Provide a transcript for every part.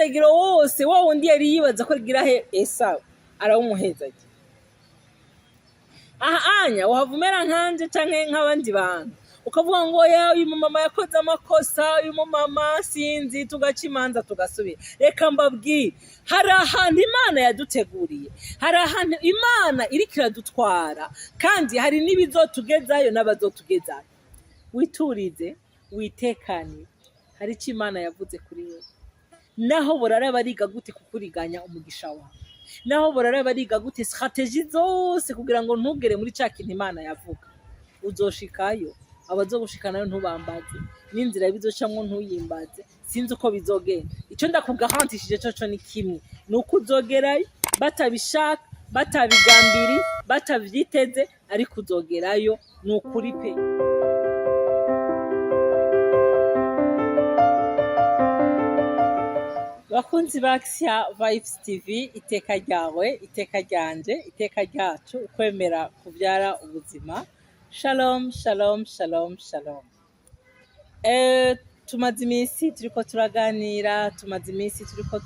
umuhezagiro wose wa wundi yari yibaza ko rigira he Esawu arawumuhezagira. Anya wahavumera nkanje canke nk'abandi bantu ukavuga ngo ya uyu mama yakoze amakosa, uyu mama sinzi, tugaca imanza tugasubira. Reka mbabwire, hari ahantu Imana yaduteguriye, hari ahantu Imana iriko iradutwara, kandi hari n'ibizotugezayo n'abazotugezayo. Witurize, witekane, hari icyo Imana yavuze kuri wewe. Naho borara bariga gute kukuriganya umugisha wawe, naho borara bariga gute strategie zose kugira ngo ntugere muri ca kintu Imana yavuga, uzoshikayo. Abazogushikanayo ntubambaze, n'inzira bizocamwo ntuyimbaze, sinzi uko bizogenda. Ico ndakugahantishije coco ni kimwe, nuko uzogerayo batabishaka, batabigambiri, batavyiteze, ariko uzogerayo nukuri pe. Bakunzi ba Action Vibes TV, iteka ryawe, iteka ryanje, iteka ryacu, ukwemera kuvyara ubuzima. Shalom, shalom, shalom, shalom. Tumaze iminsi turiko turaganira, tumaze iminsi turiko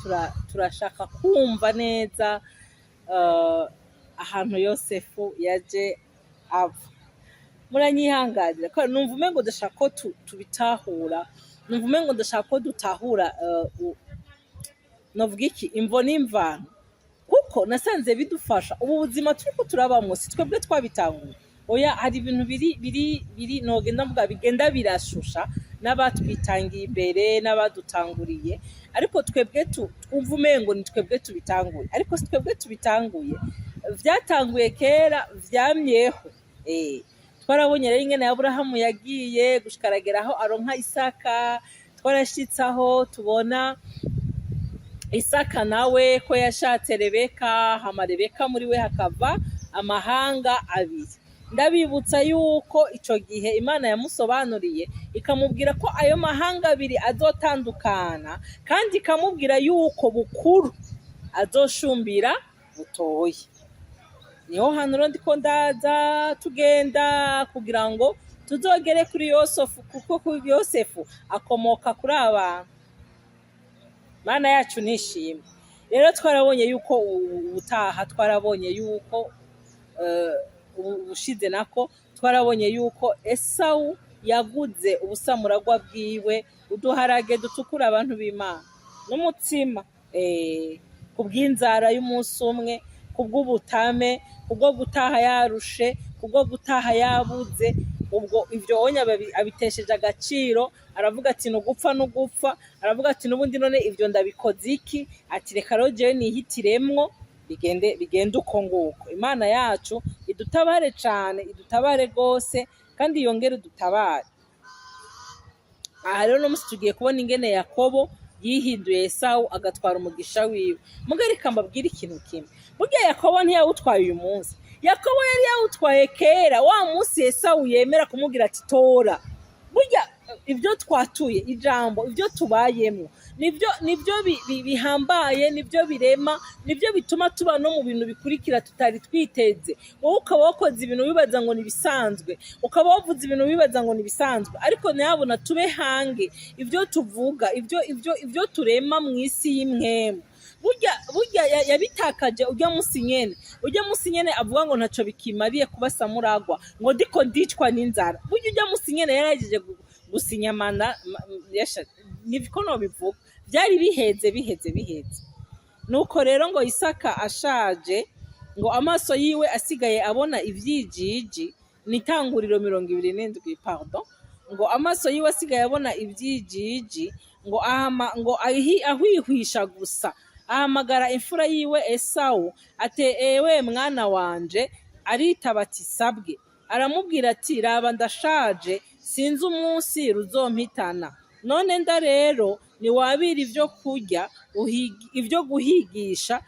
turashaka kumva neza ahantu Yosefu yaje ava. Muranyihanganira ko numva umengo ndashaka ko tubitahura, numva umengo ndashaka ko dutahura novuga iki imvo n'imvano, kuko nasanze bidufasha ubu buzima turiko turabamwo, si twebwe twabitanguye. Oya, hari ibintu biri nogenda mvuga bigenda birashusha n'abatwitangiye imbere n'abadutanguriye, ariko twebwe twumva umengo ni twebwe tubitanguye, ariko si twebwe tubitanguye, vyatanguye kera, vyamyeho. Twarabonye rero ingene Aburahamu yagiye gushikaragira aho aronka Isaka, twarashitsaho tubona Isaka nawe ko yashatse Rebeka, hama Rebeka muri we hakava amahanga abiri. Ndabibutsa yuko ico gihe Imana yamusobanuriye ikamubwira ko ayo mahanga abiri azotandukana, kandi ikamubwira yuko bukuru azoshumbira butoyi. Niho hantu ndiko ndaza tugenda kugira ngo tuzogere kuri Yosefu, kuko kuri Yosefu akomoka kuri abantu. Mana yacu nishimwe. Rero twarabonye yuko ubutaha, twarabonye yuko ubushize nako twarabonye yuko Esawu yaguze ubusamuragwa bwiwe, uduharage dutukura abantu b'Imana n'umutsima, kubw'inzara y'umunsi umwe, kubw'ubutame, kubwo gutaha yarushe, kubwo gutaha yabuze. Ubwo ivyo onya abitesheje agaciro, aravuga ati nugupfa nugupfa, aravuga ati nubundi none ivyo ndabikoze iki, ati reka rero jewe nihitiremwo bigende uko nguko. Imana yacu idutabare cane, idutabare gose, kandi yongere udutabare. Aha rero no musi tugiye kubona ingene Yakobo yihinduye Esawu agatwara umugisha wiwe. Mugarika mbabwira ikintu kimwe, burya Yakobo ntiyawutwaye uyu munsi, Yakobo yari yawutwaye kera, wa munsi Esawu yemera kumubwira ati tora. Burya ibyo twatuye ijambo, ibyo tubayemo, nibyo bihambaye, nibyo birema, nibyo bituma tuba no mu bintu bikurikira tutari twiteze. Wowe ukaba wakoze ibintu bibaza ngo nibisanzwe, ukaba wavuze ibintu bibaza ngo nibisanzwe, ariko nabona tube hange ibyo tuvuga, ibyo turema mu isi y'imwemu. Burya yabitakaje ujya musi nyene avuga ngo ntaco bikimariye kuba samuragwa, ngo ndiko ndicwa n'inzara. Burya ujya musi nyene yarageje gusinyamana, niko no bivuga, byari biheze. Nuko rero ngo Isaka ashaje, ngo amaso yiwe asigaye abona ivyijiji, nitanguriro 27, pardon, ngo amaso yiwe asigaye abona ivyijiji, ngo ahwihwisha gusa. Ahamagara imfura yiwe Esawu ati ewe mwana wanje, aritaba ati sabwe. Aramubwira ati raba ndashaje, sinzi umunsi ruzompitana, none nda rero niwabire ivyo kurya, ivyo guhigisha,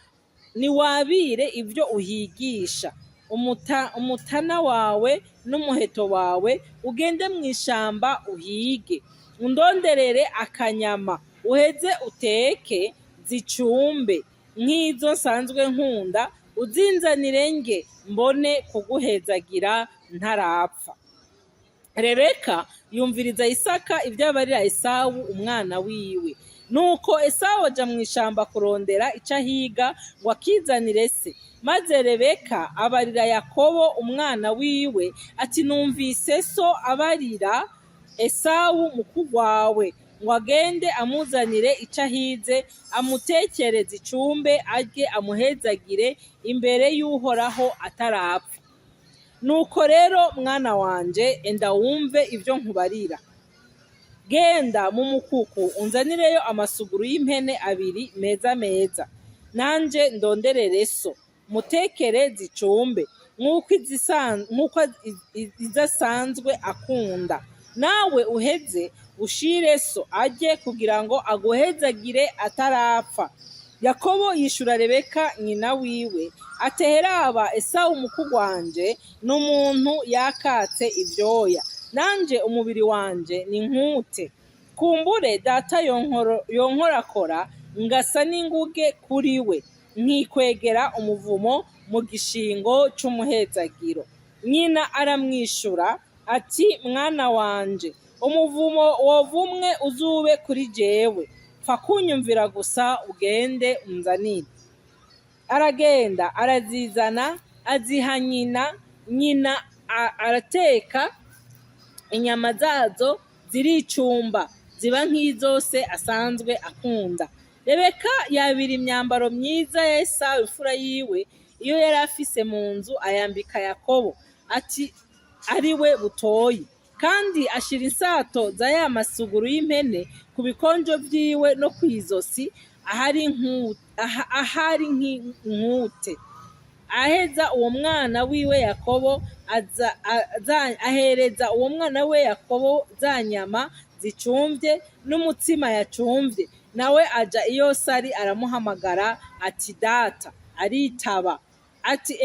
niwabire ivyo uhigisha, umutana wawe n'umuheto wawe, ugende mw'ishamba uhige, undonderere akanyama, uheze uteke zicumbe nk'izo nsanzwe nkunda, uzinzanire nge mbone kuguhezagira ntarapfa. Rebeka yumviriza Isaka ibyo abarira Esawu umwana wiwe, nuko Esawu aja mu ishamba kurondera ico ahiga ngo akizanire se, maze Rebeka abarira Yakobo umwana wiwe ati numvise so abarira Esawu mukugwawe ngo agende amuzanire ico ahize, amutekereze icumbe arye amuhezagire imbere y'Uhoraho atarapfa. Nuko rero mwana wanje enda wumve ivyo nkubarira. Genda mu mukuku unzanireyo amasuguru y'impene abiri meza meza, nanje ndonderere so mutekere zicumbe nk'uko izasanzwe akunda, nawe uheze ushire so arye kugira ngo aguhezagire atarapfa. Yakobo yishura Rebeka nyina wiwe ati heraba Esawu mukugwanje n'umuntu yakatse ivyoya, nanje umubiri wanje ni nkute, kumbure data yonkorakora ngasa n'inguge kuri we, nkikwegera umuvumo mu gishingo c'umuhezagiro. Nyina aramwishura ati mwana wanje, umuvumo wovumwe uzube kuri jewe, pfa kunyumvira gusa ugende unzanire. Aragenda arazizana aziha nyina, nyina arateka inyama zazo ziricumba ziba nk'izose asanzwe akunda. Rebeka yabira imyambaro myiza ya Esawu imfura yiwe iyo yari afise mu nzu, ayambika Yakobo ati ari we butoyi, kandi ashira insato za ya masuguru y'impene ku bikonjo vyiwe no kw'izosi ahari nk'inkute. Aheza uwo mwana wiwe Yakobo ahereza uwo mwana we Yakobo za nyama zicumvye n'umutsima yacumvye, nawe aja iyo sari aramuhamagara ati data, aritaba ati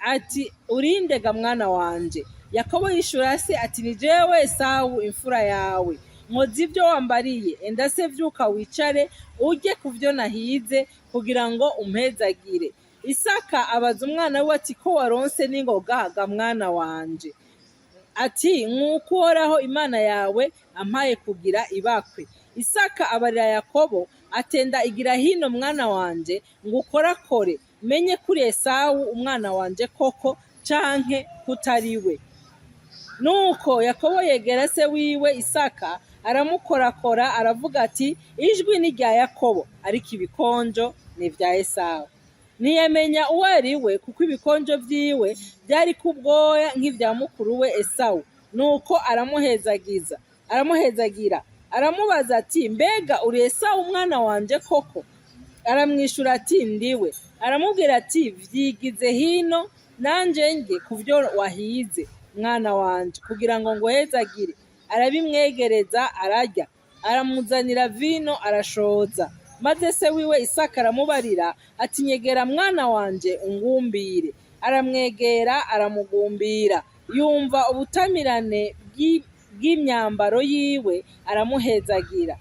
ati urindega mwana wanje. Yakobo yishura se ati ni jewe Esawu imfura yawe, nkoze ivyo wambariye, enda se vyuka wicare urye kuvyo nahize kugira ngo umpezagire. Isaka abaza umwana we ati ko waronse n'ingoga ga mwana wanje? Ati nk'uko Uhoraho Imana yawe ampaye kugira ibakwe. Isaka abarira Yakobo atenda igira hino mwana wanje ngo ukorakore menye kuri Esawu umwana wanje koko canke kutariwe. Nuko Yakobo yegera se wiwe Isaka aramukorakora, aravuga ati ijwi ni rya Yakobo ariko ibikonjo ni vya Esawu. Ntiyamenya uwo ari we kuko ibikonjo vyiwe byari kubwoya nk'ivya mukuru we Esawu. Nuko aramuhezagira aramubaza ati mbega uri Esawu umwana wanje koko? Aramwishura ati ndiwe. Aramubwira ati vyigize hino nanje nge kuvyo wahize mwana wanje kugira ngo nguhezagire. Arabimwegereza ararya, aramuzanira vino arashoza. Maze se wiwe Isaka aramubarira ati nyegera mwana wanje ungumbire. Aramwegera aramugumbira, yumva ubutamirane bw'imyambaro yiwe, aramuhezagira.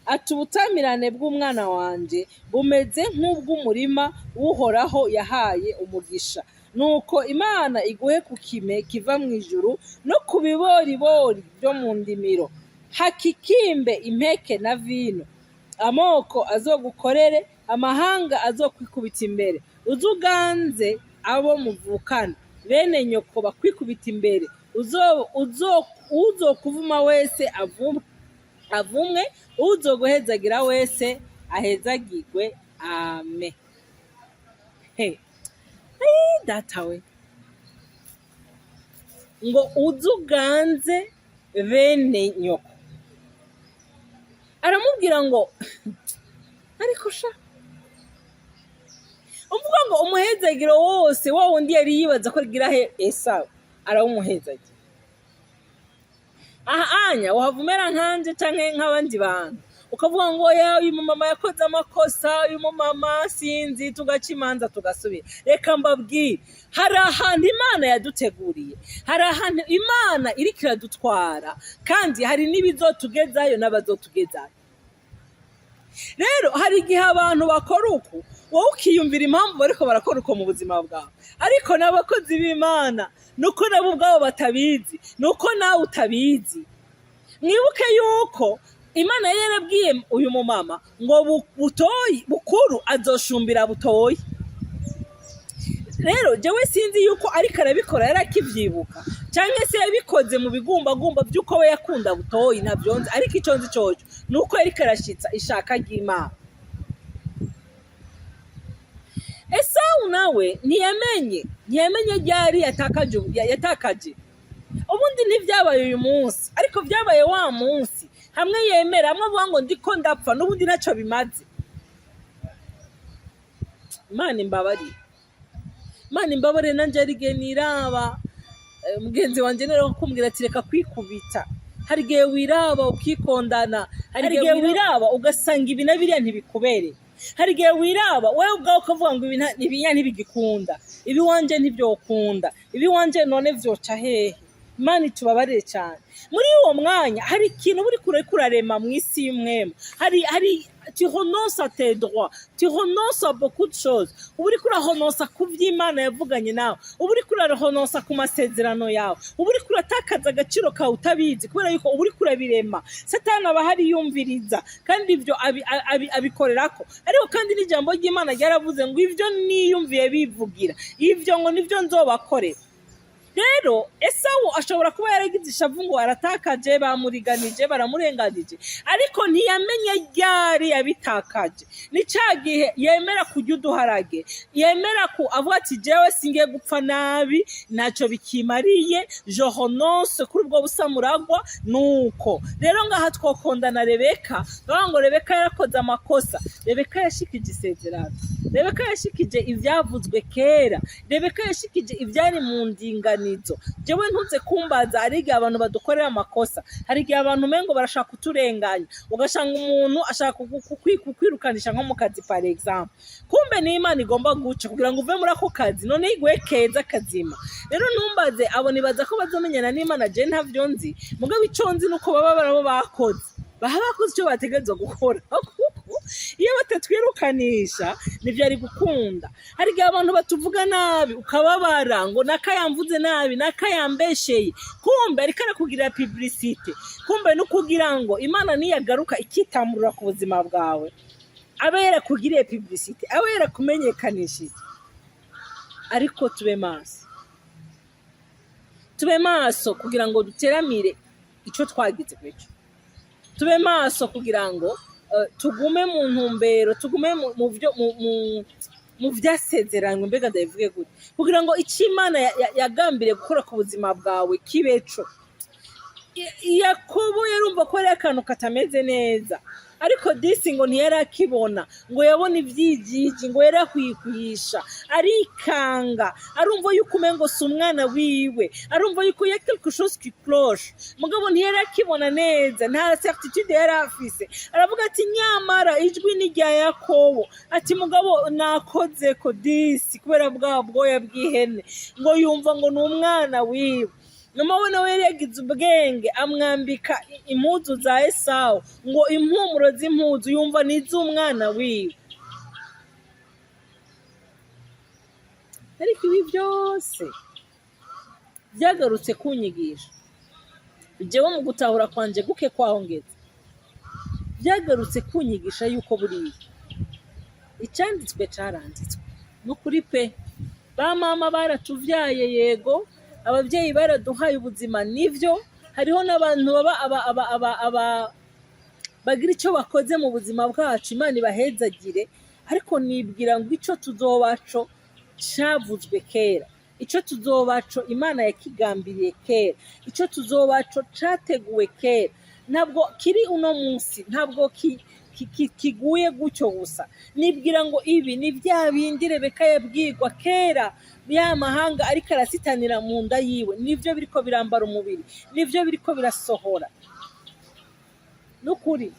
Ati ubutamirane bw'umwana wanje bumeze nk'ubw'umurima w'Uhoraho yahaye umugisha. Nuko Imana iguhe ku kime kiva mu ijuru no ku biboribori byo mu ndimiro, hakikimbe impeke na vino. Amoko azogukorere, amahanga azokwikubita imbere. Uzuganze abo muvukana, bene nyoko bakwikubita imbere. Uzokuvuma wese avumwe, uzoguhezagira wese ahezagirwe. Amen. Data we ngo uzuganze bene nyoko. Aramubwira ngo ariko sha umvuga ngo umuhezagiro wose wa wundi yari yibaza ko gira he Esawu arawumuhezagira. Anya wahavumera nkanje canke nk'abandi bantu ukavuga ngo ya uyu mama yakoze amakosa, uyu mama sinzi, tugaca imanza tugasubira. Reka mbabwire, hari ahantu Imana yaduteguriye, hari ahantu Imana iriko iradutwara, kandi hari n'ibizotugezayo n'abazotugezayo. Rero hari igihe abantu bakora uku, wowe ukiyumvira impamvu bariko barakora uko mu buzima bwawe, ariko n'abakozi b'Imana nuko nabo ubwabo batabizi, nuko nawe utabizi. Mwibuke yuko Imana yari yarabwiye uyu mumama ngo butoyi bukuru azoshumbira butoyi. Rero jewe sinzi yuko ariko arabikora yarakivyibuka cyangwa se yabikoze mu bigumbagumba by'uko we yakunda butoyi ntavyonze, ariko icyo nzi coco nuko yariko arashitsa ishaka ry'Imana. Esawu nawe ntiyamenye ryari yatakaje. Ubundi ntivyabaye uyu munsi, ariko vyabaye wa munsi hamwe yemera, hamwe avuga ngo ndiko ndapfa n'ubundi ntacyo bimaze. Imana imbabarire nanje arigihe niraba mugenzi wanje rero kumbwira ati reka kwikubita. Hari igihe wiraba ukikondana, hari igihe wiraba ugasanga ibi na biriya ntibikubere, hari igihe wiraba wewe ubwawe ukavuga ngo ibi ntibigikunda, ibi wanje ntibyokunda, ibi wanje none vyoca hehe. Imana itubabarire cyane. Muri uwo mwanya hari ikintu buri kurarema mu isi y'umwema, hari tu renonces à tes droits, tu renonces à beaucoup de choses. Uburi kurahononsa ku vy'Imana yavuganye nawe, uburi kurahononsa ku masezerano yawe, uburi kuratakaza agaciro kawe utabizi kubera yuko uburi kurabirema. Satani aba hari yumviriza kandi ivyo abikorerako, ariko kandi n'ijambo ry'Imana ryaravuze ngo ivyo niyumviye bivugira, ivyo ngo nivyo nzobakorera. Rero Esawu ashobora kuba yaragize ishavu ngo aratakaje, bamuriganije, baramurenganije, ariko ntiyamenye ryari yabitakaje. Ni cagihe yemera kujya uduharage, yemera avuga ati jewe singiye gupfa nabi, ntacyo bikimariye, je renonce kuri ubwo busamuragwa. Nuko rero ngaha twokondana Rebeka, ngo Rebeka yarakoze amakosa. Rebeka yashikije isezerano, Rebeka yashikije ivyavuzwe kera, Rebeka yashikije ivyari mu ndinganizo. Jewe ntuze kumbaza, hari igihe abantu badukorera amakosa, hari igihe abantu mengo barashaka kuturenganya, ugashanga umuntu ashaka kukwirukanisha nko mu kazi par exemple, kumbe ni Imana igomba guca kugira ngo uve muri ako kazi none igwe keza kazima. Rero ntumbaze abo nibaza ko bazomenyana n'Imana, je ntavyo nzi, mugabo ico nzi nuko baba barabo bakoze icyo bategerezwa gukora. Iyo batatwirukanisha ntibyari gukunda. Hari igihe abantu batuvuga nabi ukababara ngo nakayamvuze nabi, nakayambesheye, kumbe ariko arakugirira publicité, kumbe no kugira ngo Imana niyagaruka ikitamurura ku buzima bwawe abe yarakugiriye publicité, abe yarakumenyekanishije. Ariko tube maso kugira ngo duteramire icyo twagize kwejo, tube maso kugira ngo tugume mu ntumbero, tugume mu vyasezeranywe, mbega ndabivuge gute, kugira ngo icyo Imana yagambiriye gukora ku buzima bwawe kibeco. Yakobo yarumva ko ari akantu katameze neza, ariko disi ngo ntiyarakibona, ngo yabona ivyigigi, ngo yarahwihwisha, arikanga, arumva yuko umengo si umwana wiwe, arumva yuko ya quelque chose qui cloche, mugabo ntiyarakibona neza, nta certitude yari afise. Aravuga ati nyamara ijwi ni rya Yakobo, ati mugabo nakoze ko disi kubera bwa bwoya bw'ihene, ngo yumva ngo ni umwana wiwe. Nawe yari yagize ubwenge, amwambika impuzu za Esawu, ngo impumuro z'impuzu yumva ni iz'umwana wiwe. Ariko ibi byose byagarutse kunyigisha, jewe mu gutahura kwanje guke kwahongeze, byagarutse kunyigisha yuko buriya icyanditswe caranditswe n'ukuri pe. Ba mama baratuvyaye, yego, ababyeyi baraduhaye ubuzima, nivyo. Hariho n'abantu baba bagira icyo bakoze mu buzima bwacu, Imana ibahezagire, ariko nibwira ngo icyo tuzobaco cyavuzwe kera, icyo tuzobaco Imana yakigambiriye kera, icyo tuzobaco cyateguwe kera, ntabwo kiri uno munsi, ntabwo kiguye gutyo gusa. Nibwira ngo ibi ni bya bindi Rebeka yabwirwa kera, ya mahanga ariko arasitanira mu nda yiwe, nivyo biriko birambara umubiri, nivyo biriko birasohora. Nukuri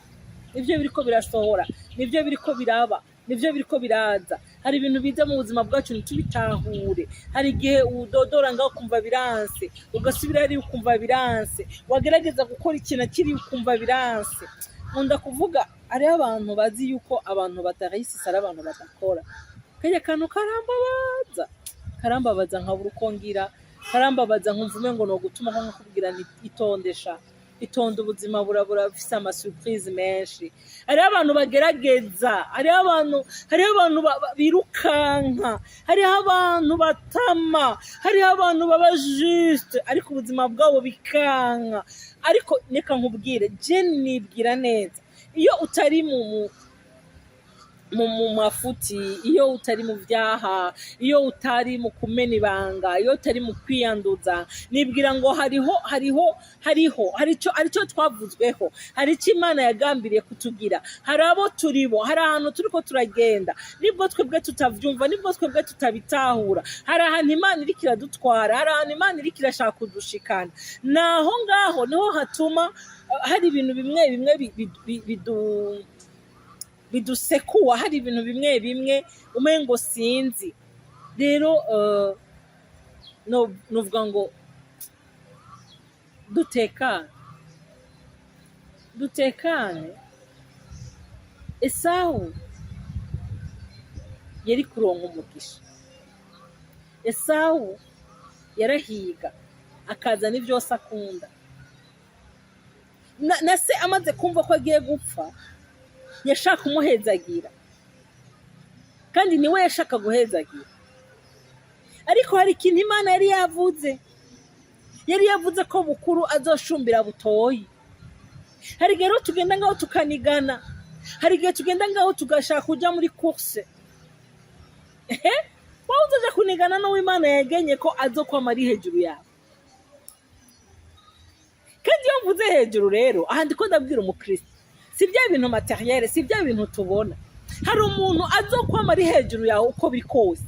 nivyo biriko birasohora, nivyo biriko biraba, nivyo biriko biraza. Hari ibintu biza mu buzima bwacu ntitubitahure. Hari igihe udodora ngaho ukumva biranse, ugasubira hari ukumva biranse, wagerageza gukora ikintu kiri ukumva biranse. Nkunda kuvuga ari abantu bazi yuko abantu batarayisisa ari abantu badakora. Kaya kantu karambabaza nkabura uko ngira, karambabaza nkumva umengo no gutuma nko kubwira itondesha. itonda ubuzima burabura bufise amasurprise menshi. Hariho abantu bagerageza, hariho abantu birukanka, hariho abantu batama, hariho abantu baba juste ariko ubuzima bwabo bikanka. Ariko reka nkubwire, je nibwira neza, iyo utari mu mafuti, iyo utari mu byaha, iyo utari mu kumena ibanga, iyo utari mu kwiyanduza, nibwira ngo haricyo twavuzweho, hari icyo Imana yagambiriye kutugira, hari abo turibo, hari ahantu turiko turagenda, nibwo twebwe tutavyumva, nibwo twebwe tutabitahura, hari ahantu Imana iriko iradutwara, hari ahantu Imana iriko irashaka kudushikana. Naho ngaho niho hatuma hari ibintu bimwe bidusekuwa, hari ibintu bimwe umengo sinzi. Rero novuga ngo dutekane. Esawu yari kuronka umugisha, Esawu yarahiga akazana ivyose akunda, na se amaze kumva ko agiye gupfa yashaka kumuhezagira, kandi niwe yashaka guhezagira. Ariko hari ikintu Imana yari yavuze ko bukuru azoshumbira butoyi. Hari igihe rero tugenda ngaho tukanigana, hari igihe tugenda ngaho tugashaka kuja muri course, wowe uzaja kunigana n'uwo Imana yagenye ko azokwama ari hejuru yawe. Kandi iyo mvuze hejuru rero, aha ndiko ndabwira umukristo, si bya bintu materiel, si bya bintu tubona. Hari umuntu azokwama ari hejuru yawe uko biri kose,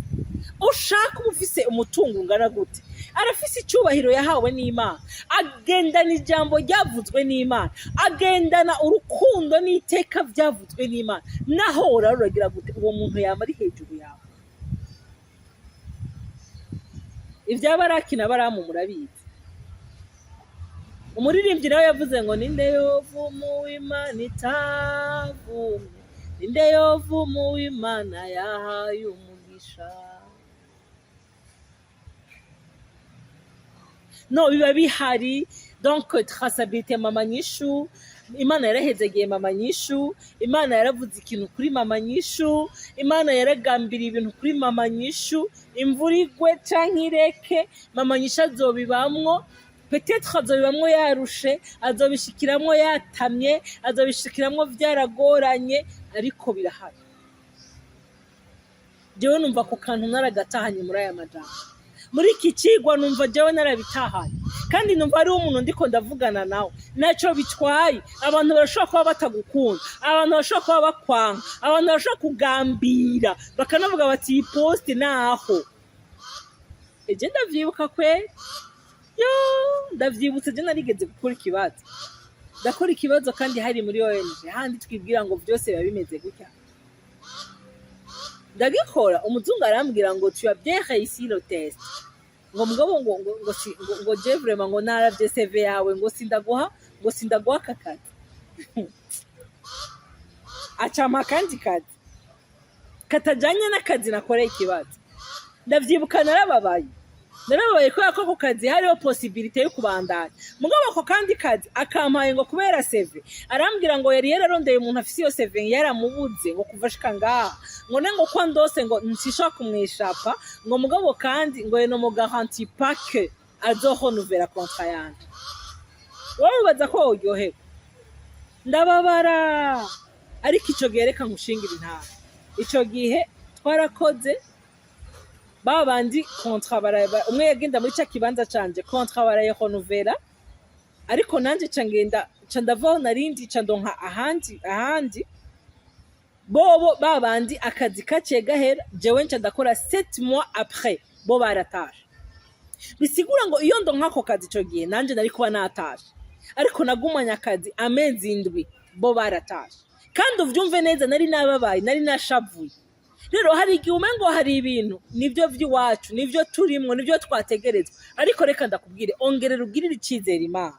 ushaka uba ufise umutungo ungana gute, arafise icyubahiro yahawe n'Imana, agendana ijambo ryavuzwe n'Imana, agendana urukundo n'iteka byavuzwe n'Imana, naho uragira gute uwo muntu yama ari hejuru yawe. Ibyabaraki na Baramu murabizi. Umuririmbyi nawe yavuze ngo ninde yovumu w'Imana itavumye, ninde yovumu w'Imana yahaye umugisha. No, biba bihari. Donc traçabilité Mama Nyishu, Imana yarahezagiye Mama Nyishu, Imana yaravuze ikintu kuri Mama Nyishu, Imana yaragambiriye ibintu kuri Mama Nyishu. Imvura igwe canke ireke, Mama Nyishu azobibamwo. Peut-être azobibamwo yarushe, azobishikiramwo yatamye, azobishikiramwo vyaragoranye, ariko birahari. Jewe numva ku kantu naragatahanye muri aya majambo, muri iki kigwa numva jewe narabitahanye, kandi numva ari umuntu ndiko ndavugana nawe naco bitwaye. Abantu barashobora kuba batagukunda, abantu barashobora kuba bakwanga, abantu barashobora kugambira bakanavuga bati iyi post naho. Eje ndavyibuka kwe, ndavyibutse je narigeze gukora ikibazo, ndakora ikibazo kandi hari muri ONG handi twibwira ngo byose biba bimeze gutya. Ndagikora, umuzungu arambwira ngo tu as bien réussi le test, ngo mugabo ngo je vraiment ngo naravye CV yawe, ngo sindaguha kakati. Acama kandi kazi katajanye n'akazi nakoreye ikibazo. Ndavyibuka narababaye kubera ko ku kazi hariho possibilité yo kubandanya, mugabo ako kandi kazi akampaye ngo kubera CV, arambwira ngo yari yararondeye umuntu afise iyo CV yaramubuze ngo kuva shika ngaha, ngo nengo kwa ndose ngo nsishaka kumwishapa, ngo mugabo kandi ngo yeno mu garantie pas que azohonouvera contrat yanje. Wowe ubaza ko uryohewe? Ndababara. Ariko ico gihe reka nkushingira intara, ico gihe twarakoze babandi contrat baraba, umwe yagenda muri cya kibanza canje contrat barayihonouvera, ariko nanje cangenda ndavaho narindi ndonka ahandi bobo babandi akazi kaciye gahera, jewe ndakora 7 mois après bo baratashe. Bisigura ngo iyo ndonka ako kazi ico gihe nanje nari kuba natashe, ariko nagumanya akazi amezi 7 bo baratashe. Kandi uvyumve neza, nari nababaye, nari nashavuye. Rero hari igihe umengo hari ibintu nivyo vy'iwacu, nivyo turimwo, nivyo twategerezwa, ariko reka ndakubwire, ongerera ugirire icizere Imana.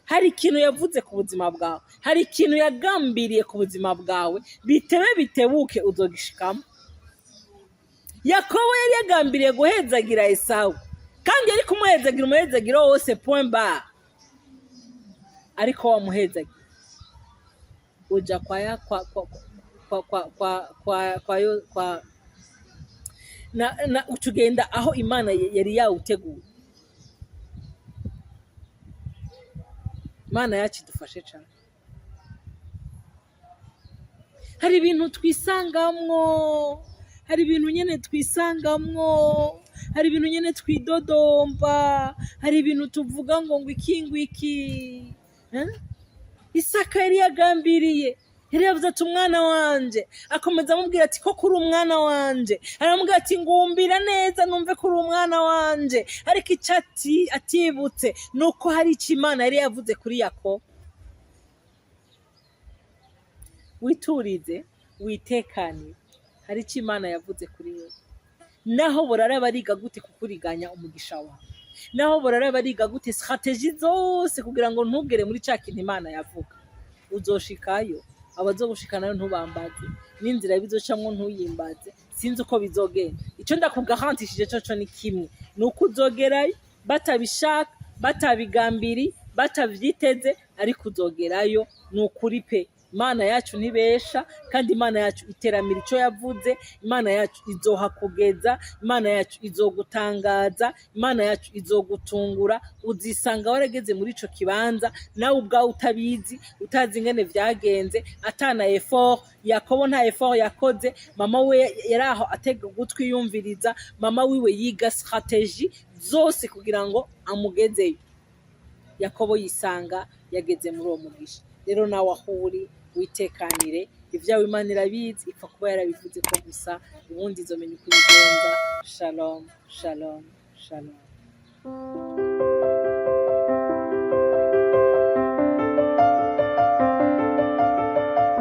Hari ikintu yavuze ku buzima bwawe, hari ikintu yagambiriye ku buzima bwawe, bitebe bitebuke uzogishikamo. Yakobo yari yagambiriye guhezagira Esawu, kandi yari kumuhezagira umuhezagiro wose point barre, ariko wamuhezagiye uja kwa utugenda aho Imana yari yawuteguye. Imana yacu idufashe cyane. Hari ibintu twisangamwo, hari ibintu nyene twisangamwo, hari ibintu nyene twidodomba, hari ibintu tuvuga ngo iki Isaka yari yagambiriye, yari yavuze ati umwana wanje, akomeza amubwira ati ko kuri umwana wanje, aramubwira ati ngumbira neza numve kuri umwana wanje, ariko icyo atibutse nuko hari icyo Imana yari yavuze kuri Yakobo. Witurize, witekane, hari icyo Imana yavuze kuri wewe. Naho borara bariga gute kukuriganya umugisha wawe, naho borara bariga gute strategie zose kugira ngo ntugere muri cya kintu Imana yavuga, uzoshikayo. Abazogushikanayo ntubambaze, n'inzira bizocamwo ntuyimbaze, sinzi uko bizogenda. Icyo ndakugahantishije cyo ni kimwe, ni uko uzogerayo batabishaka, batabigambiri, batavyiteze, ariko uzogerayo. Ni ukuri pe. Imana yacu ntibesha, kandi Imana yacu iteramira icyo yavuze. Imana yacu izohakugeza, Imana yacu izogutangaza, Imana yacu izogutungura. Uzisanga warageze muri ico kibanza nawe ubwawe utabizi, utazi ingene vyagenze, atana effort. Yakobo nta effort yakoze, mama we yaraho atega ugutwi yumviriza, mama wiwe yiga strategie zose kugira ngo amugezeyo. Yakobo yisanga yageze muri uwo mugisha. Rero nawe aho uri witekanire, ibyawe Imana irabizi, ipfa kuba yarabivuze ko gusa, ubundi izomenya uko ibigenza. Shalom, shalom, shalom.